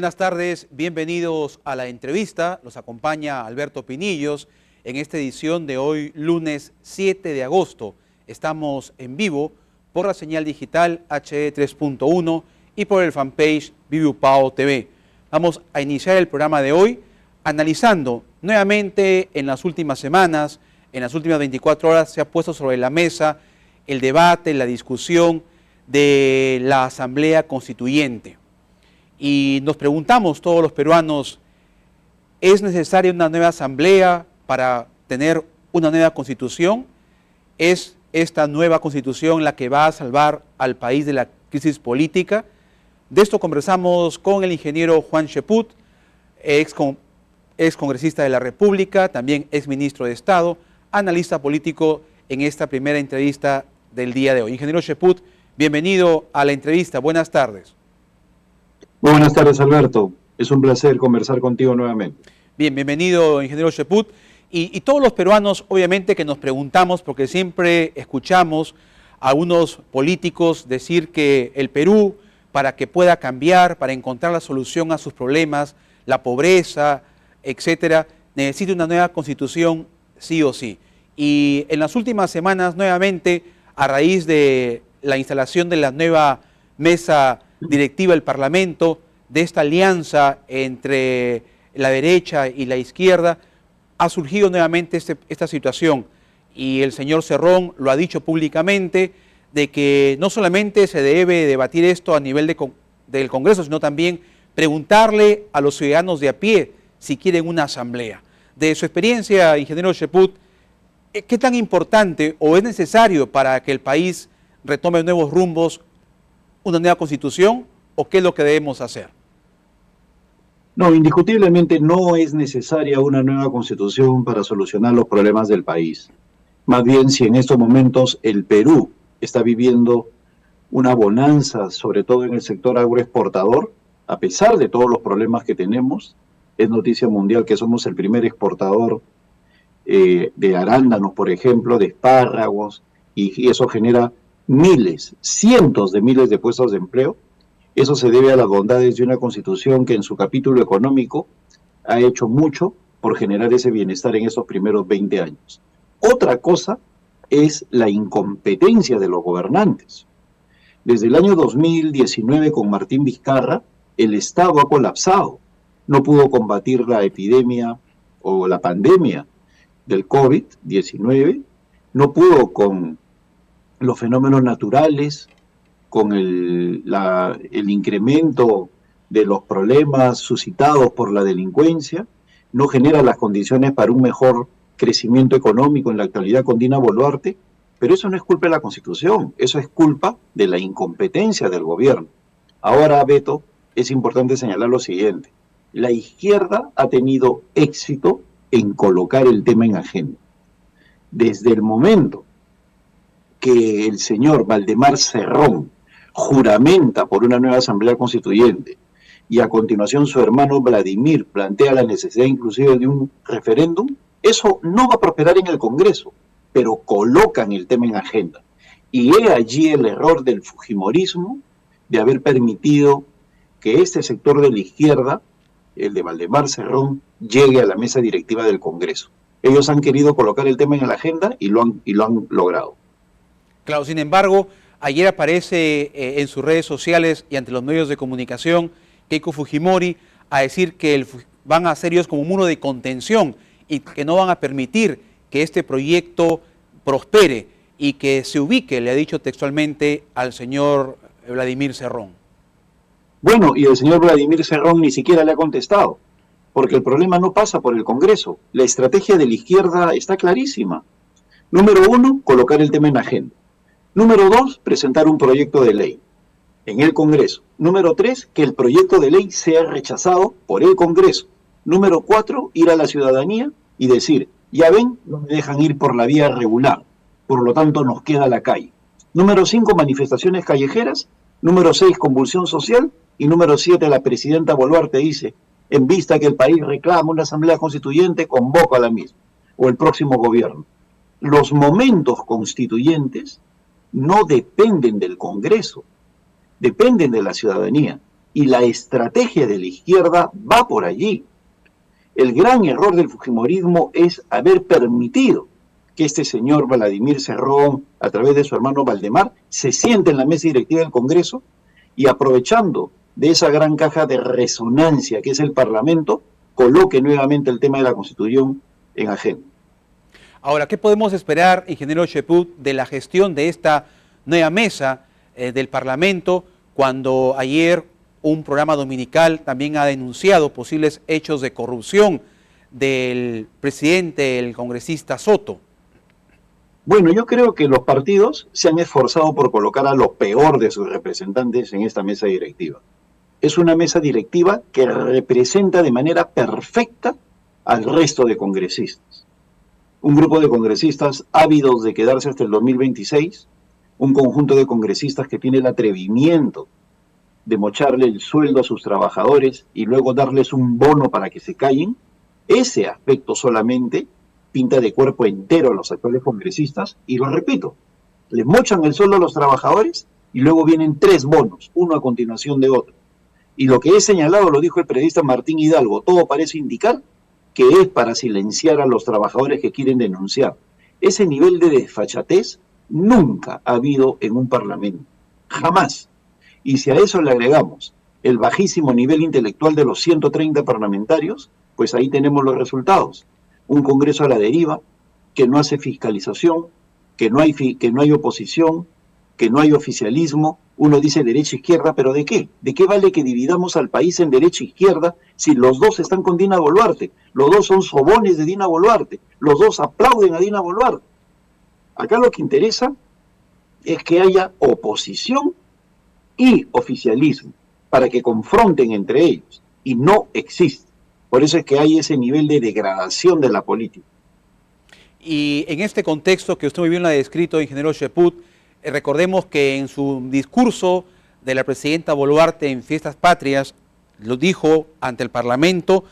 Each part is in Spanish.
Buenas tardes, bienvenidos a la entrevista. Los acompaña Alberto Pinillos en esta edición de hoy, lunes 7 de agosto. Estamos en vivo por la señal digital HD 3.1 y por el fanpage Viviupao TV. Vamos a iniciar el programa de hoy analizando nuevamente en las últimas semanas, en las últimas 24 horas se ha puesto sobre la mesa el debate, la discusión de la Asamblea Constituyente. Y nos preguntamos todos los peruanos, ¿es necesaria una nueva asamblea para tener una nueva constitución? ¿Es esta nueva constitución la que va a salvar al país de la crisis política? De esto conversamos con el ingeniero Juan Cheput, ex congresista de la República, también ex ministro de Estado, analista político en esta primera entrevista del día de hoy. Ingeniero Cheput, bienvenido a la entrevista. Buenas tardes. Muy buenas tardes, Alberto. Es un placer conversar contigo nuevamente. Bien, bienvenido, ingeniero Cheput. Y todos los peruanos, obviamente, que nos preguntamos, porque siempre escuchamos a unos políticos decir que el Perú, para que pueda cambiar, para encontrar la solución a sus problemas, la pobreza, etcétera, necesita una nueva constitución sí o sí. Y en las últimas semanas, nuevamente, a raíz de la instalación de la nueva mesa directiva del Parlamento, de esta alianza entre la derecha y la izquierda, ha surgido nuevamente esta situación. Y el señor Cerrón lo ha dicho públicamente, de que no solamente se debe debatir esto a nivel del Congreso, sino también preguntarle a los ciudadanos de a pie si quieren una asamblea. De su experiencia, ingeniero Cheput, ¿qué tan importante o es necesario para que el país retome nuevos rumbos una nueva constitución o qué es lo que debemos hacer? No, indiscutiblemente no es necesaria una nueva constitución para solucionar los problemas del país. Más bien, si en estos momentos el Perú está viviendo una bonanza, sobre todo en el sector agroexportador, a pesar de todos los problemas que tenemos, es noticia mundial que somos el primer exportador de arándanos, por ejemplo, de espárragos, y eso genera miles, cientos de miles de puestos de empleo. Eso se debe a las bondades de una constitución que en su capítulo económico ha hecho mucho por generar ese bienestar en esos primeros 20 años. Otra cosa es la incompetencia de los gobernantes. Desde el año 2019 con Martín Vizcarra, el Estado ha colapsado. No pudo combatir la epidemia o la pandemia del COVID-19, no pudo con los fenómenos naturales, con el incremento de los problemas suscitados por la delincuencia, no genera las condiciones para un mejor crecimiento económico en la actualidad con Dina Boluarte, pero eso no es culpa de la Constitución, eso es culpa de la incompetencia del gobierno. Ahora, Beto, es importante señalar lo siguiente: la izquierda ha tenido éxito en colocar el tema en agenda. Desde el momento que el señor Valdemar Cerrón juramenta por una nueva asamblea constituyente y a continuación su hermano Vladimir plantea la necesidad inclusive de un referéndum, eso no va a prosperar en el Congreso, pero colocan el tema en agenda. Y he allí el error del fujimorismo de haber permitido que este sector de la izquierda, el de Valdemar Cerrón, llegue a la mesa directiva del Congreso. Ellos han querido colocar el tema en la agenda y lo han logrado. Claro, sin embargo, ayer aparece en sus redes sociales y ante los medios de comunicación Keiko Fujimori a decir que van a ser ellos como un muro de contención y que no van a permitir que este proyecto prospere y que se ubique, le ha dicho textualmente al señor Vladimir Cerrón. Bueno, y el señor Vladimir Cerrón ni siquiera le ha contestado, porque el problema no pasa por el Congreso. La estrategia de la izquierda está clarísima. Número 1, colocar el tema en agenda. Número 2, presentar un proyecto de ley en el Congreso. Número 3, que el proyecto de ley sea rechazado por el Congreso. Número 4, ir a la ciudadanía y decir, ya ven, no me dejan ir por la vía regular, por lo tanto nos queda la calle. Número 5, manifestaciones callejeras. Número 6, convulsión social. Y número 7, la presidenta Boluarte dice, en vista que el país reclama una asamblea constituyente, convoca a la misma, o el próximo gobierno. Los momentos constituyentes no dependen del Congreso, dependen de la ciudadanía. Y la estrategia de la izquierda va por allí. El gran error del fujimorismo es haber permitido que este señor Vladimir Cerrón, a través de su hermano Valdemar, se siente en la mesa directiva del Congreso y, aprovechando de esa gran caja de resonancia que es el Parlamento, coloque nuevamente el tema de la Constitución en agenda. Ahora, ¿qué podemos esperar, ingeniero Cheput, de la gestión de esta nueva mesa del Parlamento, cuando ayer un programa dominical también ha denunciado posibles hechos de corrupción del presidente, el congresista Soto? Bueno, yo creo que los partidos se han esforzado por colocar a lo peor de sus representantes en esta mesa directiva. Es una mesa directiva que representa de manera perfecta al resto de congresistas. Un grupo de congresistas ávidos de quedarse hasta el 2026, un conjunto de congresistas que tiene el atrevimiento de mocharle el sueldo a sus trabajadores y luego darles un bono para que se callen. Ese aspecto solamente pinta de cuerpo entero a los actuales congresistas, y lo repito, les mochan el sueldo a los trabajadores y luego vienen 3 bonos, uno a continuación de otro. Y lo que he señalado, lo dijo el periodista Martín Hidalgo, todo parece indicar que es para silenciar a los trabajadores que quieren denunciar. Ese nivel de desfachatez nunca ha habido en un parlamento, jamás. Y si a eso le agregamos el bajísimo nivel intelectual de los 130 parlamentarios, pues ahí tenemos los resultados. Un Congreso a la deriva, que no hace fiscalización, que no hay oposición, que no hay oficialismo. Uno dice derecha-izquierda, ¿pero de qué? ¿De qué vale que dividamos al país en derecha-izquierda si los dos están con Dina Boluarte? Los dos son sobones de Dina Boluarte, los dos aplauden a Dina Boluarte. Acá lo que interesa es que haya oposición y oficialismo, para que confronten entre ellos, y no existe. Por eso es que hay ese nivel de degradación de la política. Y en este contexto que usted muy bien lo ha descrito, ingeniero Cheput, recordemos que en su discurso de la presidenta Boluarte en Fiestas Patrias, lo dijo ante el Parlamento,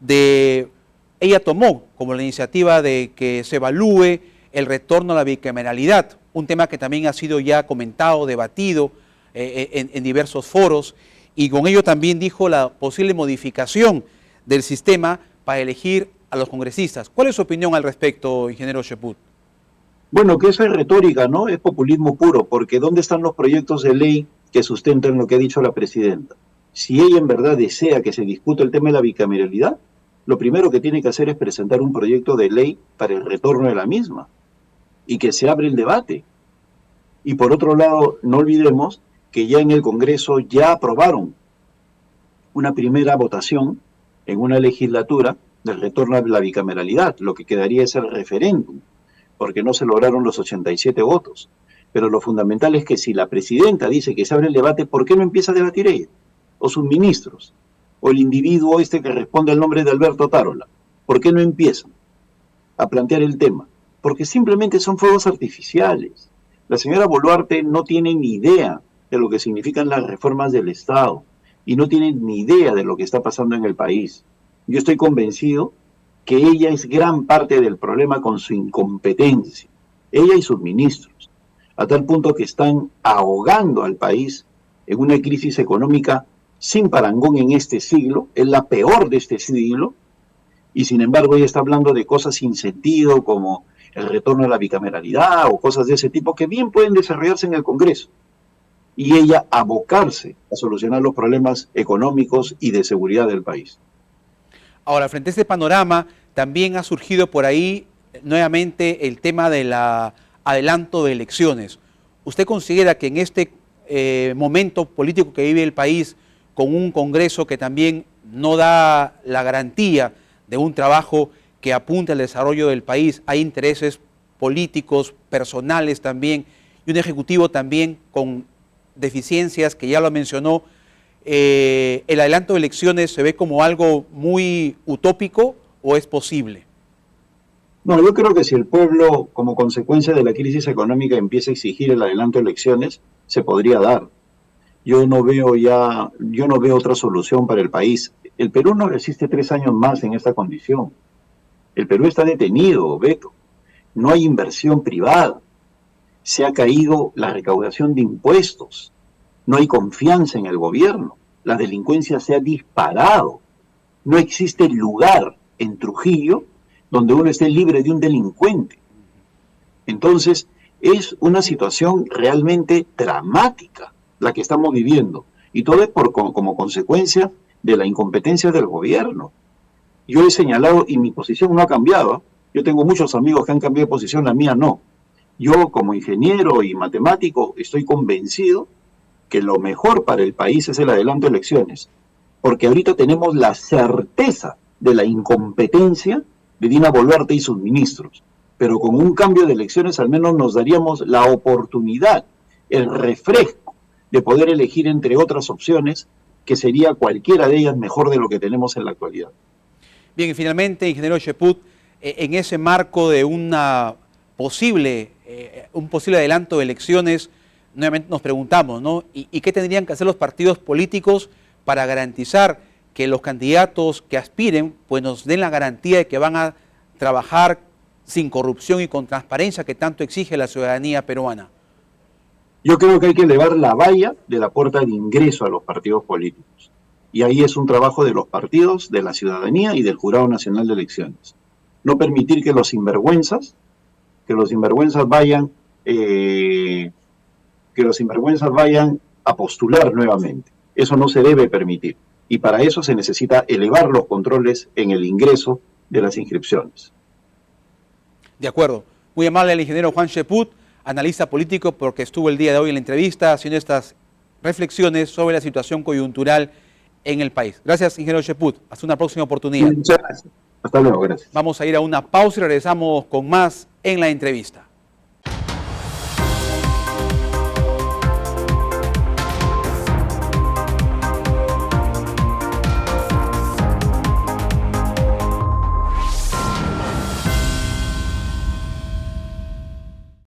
ella tomó como la iniciativa de que se evalúe el retorno a la bicameralidad, un tema que también ha sido ya comentado, debatido en diversos foros, y con ello también dijo la posible modificación del sistema para elegir a los congresistas. ¿Cuál es su opinión al respecto, ingeniero Cheput? Bueno, que eso es retórica, ¿no? Es populismo puro, porque ¿dónde están los proyectos de ley que sustentan lo que ha dicho la presidenta? Si ella en verdad desea que se discuta el tema de la bicameralidad, lo primero que tiene que hacer es presentar un proyecto de ley para el retorno de la misma y que se abra el debate. Y por otro lado, no olvidemos que ya en el Congreso ya aprobaron una primera votación en una legislatura del retorno a la bicameralidad. Lo que quedaría es el referéndum, porque no se lograron los 87 votos. Pero lo fundamental es que si la presidenta dice que se abre el debate, ¿por qué no empieza a debatir ella? O sus ministros, o el individuo este que responde al nombre de Alberto Tarola. ¿Por qué no empiezan a plantear el tema? Porque simplemente son fuegos artificiales. La señora Boluarte no tiene ni idea de lo que significan las reformas del Estado y no tiene ni idea de lo que está pasando en el país. Yo estoy convencido que ella es gran parte del problema con su incompetencia, ella y sus ministros, a tal punto que están ahogando al país en una crisis económica sin parangón en este siglo, es la peor de este siglo, y sin embargo ella está hablando de cosas sin sentido como el retorno a la bicameralidad o cosas de ese tipo que bien pueden desarrollarse en el Congreso, y ella abocarse a solucionar los problemas económicos y de seguridad del país. Ahora, frente a este panorama, también ha surgido por ahí nuevamente el tema del adelanto de elecciones. ¿Usted considera que en este momento político que vive el país, con un Congreso que también no da la garantía de un trabajo que apunte al desarrollo del país, hay intereses políticos, personales también, y un Ejecutivo también con deficiencias que ya lo mencionó, el adelanto de elecciones se ve como algo muy utópico o es posible? No, yo creo que si el pueblo, como consecuencia de la crisis económica, empieza a exigir el adelanto de elecciones, se podría dar. Yo no veo otra solución para el país. El Perú no resiste 3 años más en esta condición. El Perú está detenido, Beto. No hay inversión privada. Se ha caído la recaudación de impuestos. No hay confianza en el gobierno. la delincuencia se ha disparado. No existe lugar en Trujillo donde uno esté libre de un delincuente. Entonces, es una situación realmente dramática la que estamos viviendo. Y todo es como consecuencia de la incompetencia del gobierno. Yo he señalado, y mi posición no ha cambiado. Yo tengo muchos amigos que han cambiado de posición, la mía no. Yo, como ingeniero y matemático, estoy convencido que lo mejor para el país es el adelanto de elecciones. Porque ahorita tenemos la certeza de la incompetencia de Dina Boluarte y sus ministros. Pero con un cambio de elecciones al menos nos daríamos la oportunidad, el refresco de poder elegir entre otras opciones, que sería cualquiera de ellas mejor de lo que tenemos en la actualidad. Bien, y finalmente, ingeniero Cheput, en ese marco de un posible adelanto de elecciones, nuevamente nos preguntamos, ¿no? ¿Y qué tendrían que hacer los partidos políticos para garantizar que los candidatos que aspiren pues nos den la garantía de que van a trabajar sin corrupción y con transparencia que tanto exige la ciudadanía peruana? Yo creo que hay que elevar la valla de la puerta de ingreso a los partidos políticos. Y ahí es un trabajo de los partidos, de la ciudadanía y del Jurado Nacional de Elecciones. No permitir que los sinvergüenzas vayan a postular nuevamente. Eso no se debe permitir. Y para eso se necesita elevar los controles en el ingreso de las inscripciones. De acuerdo. Muy amable al ingeniero Juan Cheput, analista político, porque estuvo el día de hoy en la entrevista haciendo estas reflexiones sobre la situación coyuntural en el país. Gracias, ingeniero Cheput. Hasta una próxima oportunidad. Muchas gracias. Hasta luego, gracias. Vamos a ir a una pausa y regresamos con más en la entrevista.